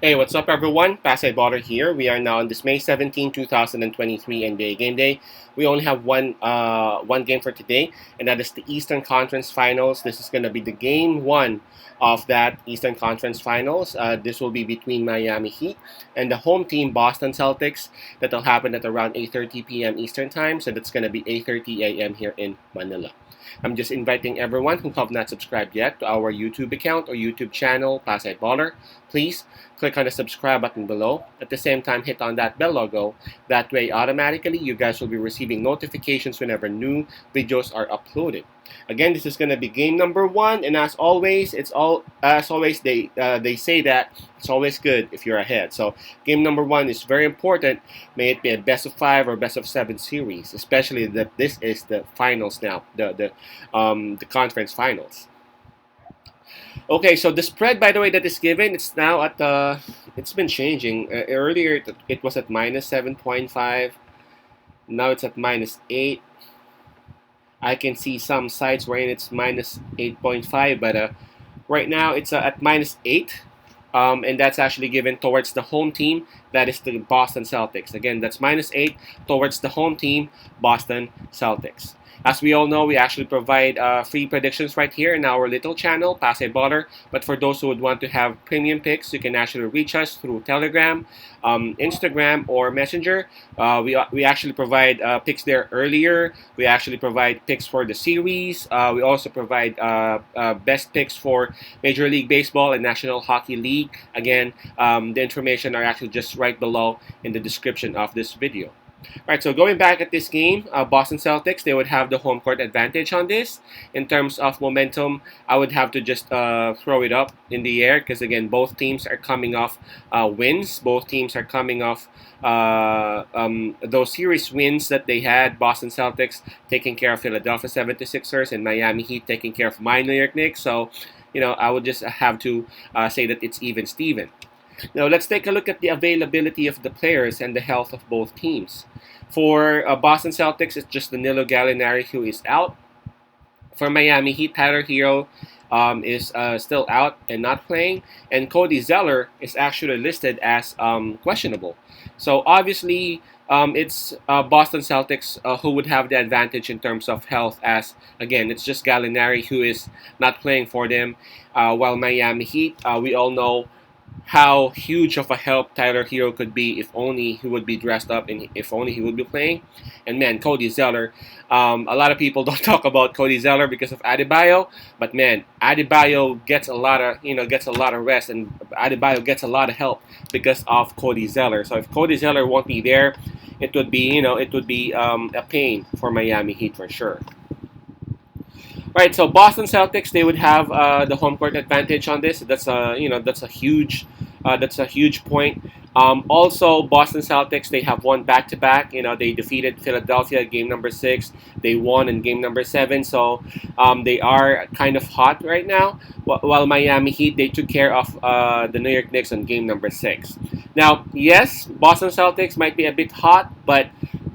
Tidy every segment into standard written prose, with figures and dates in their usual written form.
Hey, what's up, everyone? Pasay Botter here. We are now on this May 17, 2023 NBA Game Day. We only have one game for today, and that is the Eastern Conference Finals. This is going to be the game one of that Eastern Conference Finals. This will be between Miami Heat and the home team Boston Celtics. That'll happen at around 8:30 p.m. Eastern Time, so that's going to be 8:30 a.m. here in Manila. I'm just inviting everyone who have not subscribed yet to our YouTube account or YouTube channel, Pasay Baller. Please click on the subscribe button below. At the same time, hit on that bell logo. That way, automatically, you guys will be receiving notifications whenever new videos are uploaded. Again, this is going to be game number one, and as always, they say that it's always good if you're ahead. So, game number one is very important. May it be a best of 5 or best of 7 series, especially that this is the finals now, the conference finals. Okay, so the spread, by the way, that is given, it's now at it's been changing. Earlier, it was at minus 7.5. Now it's at minus 8. I can see some sites wherein it's minus 8.5, but right now it's at minus 8. And that's actually given towards the home team. That is the Boston Celtics. Again, that's minus 8 towards the home team, Boston Celtics. As we all know, we actually provide free predictions right here in our little channel, Pasay Baller. But for those who would want to have premium picks, you can actually reach us through Telegram, Instagram, or Messenger. We actually provide picks there earlier. We actually provide picks for the series. We also provide best picks for Major League Baseball and National Hockey League. Again, the information are actually just right below in the description of this video. Right, so going back at this game, Boston Celtics, they would have the home court advantage on this. In terms of momentum, I would have to just throw it up in the air because, again, both teams are coming off wins. Both teams are coming off those series wins that they had. Boston Celtics taking care of Philadelphia 76ers and Miami Heat taking care of my New York Knicks. So, I would just have to say that it's even Steven. Now, let's take a look at the availability of the players and the health of both teams. For Boston Celtics, it's just Danilo Gallinari who is out. For Miami Heat, Tyler Hero is still out and not playing. And Cody Zeller is actually listed as questionable. So, obviously, it's Boston Celtics who would have the advantage in terms of health as, again, it's just Gallinari who is not playing for them. While Miami Heat, we all know how huge of a help Tyler Hero could be if only he would be dressed up and if only he would be playing. And man, Cody Zeller, a lot of people don't talk about Cody Zeller because of Adebayo, but man, Adebayo gets a lot of rest, and Adebayo gets a lot of help because of Cody Zeller. So if Cody Zeller won't be there, it would be a pain for Miami Heat for sure. Right, so Boston Celtics, they would have the home court advantage on this. That's a huge point. Also, Boston Celtics, they have won back-to-back. They defeated Philadelphia game number 6. They won in game number 7. So they are kind of hot right now. While Miami Heat, they took care of the New York Knicks on game number 6. Now, yes, Boston Celtics might be a bit hot, but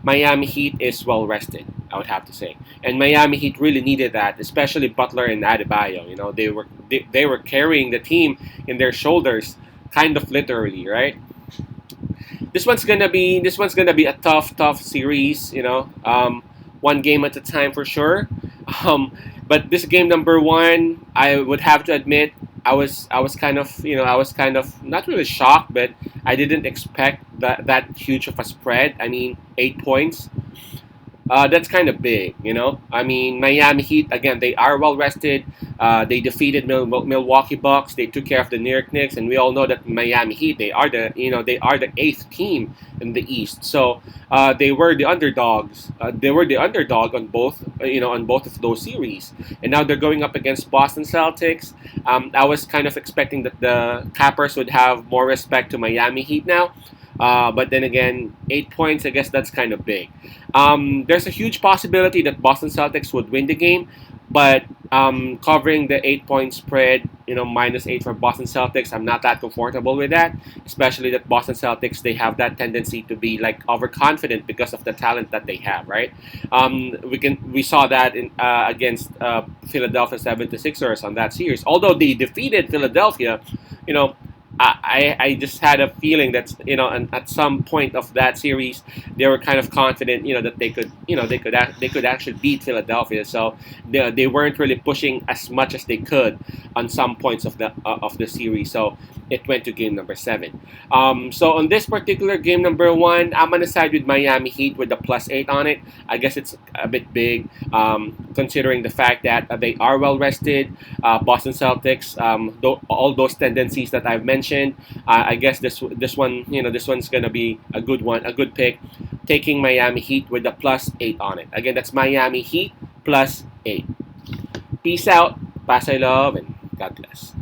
Miami Heat is well rested, I would have to say. And Miami Heat really needed that, especially Butler and Adebayo. They were carrying the team in their shoulders, kind of literally, right? This one's gonna be a tough series. One game at a time for sure. But this game number one, I would have to admit, I was kind of not really shocked, but I didn't expect that huge of a spread. I mean, 8 points. That's kind of big. I mean, Miami Heat, again, they are well rested. They defeated Milwaukee Bucks. They took care of the New York Knicks, and we all know that Miami Heat, they are the 8th team in the East. So they were the underdogs. They were the underdog on both of those series, and now they're going up against Boston Celtics. I was kind of expecting that the Cappers would have more respect to Miami Heat now. But then again, 8 points, I guess that's kind of big. There's a huge possibility that Boston Celtics would win the game, but covering the 8 point spread, -8 for Boston Celtics, I'm not that comfortable with that. Especially that Boston Celtics, they have that tendency to be like overconfident because of the talent that they have, right? We saw that against Philadelphia 76ers on that series. Although they defeated Philadelphia, you know, I just had a feeling that and at some point of that series they were kind of confident that they could actually beat Philadelphia. So they weren't really pushing as much as they could on some points of the series. So it went to game number seven. So on this particular game number one, I'm gonna side with Miami Heat with the +8 on it. I guess it's a bit big, considering the fact that they are well rested. Boston Celtics, all those tendencies that I've mentioned. I guess this one, this one's gonna be a good one, a good pick. Taking Miami Heat with the +8 on it. Again, that's Miami Heat +8. Peace out, pass I love, and God bless.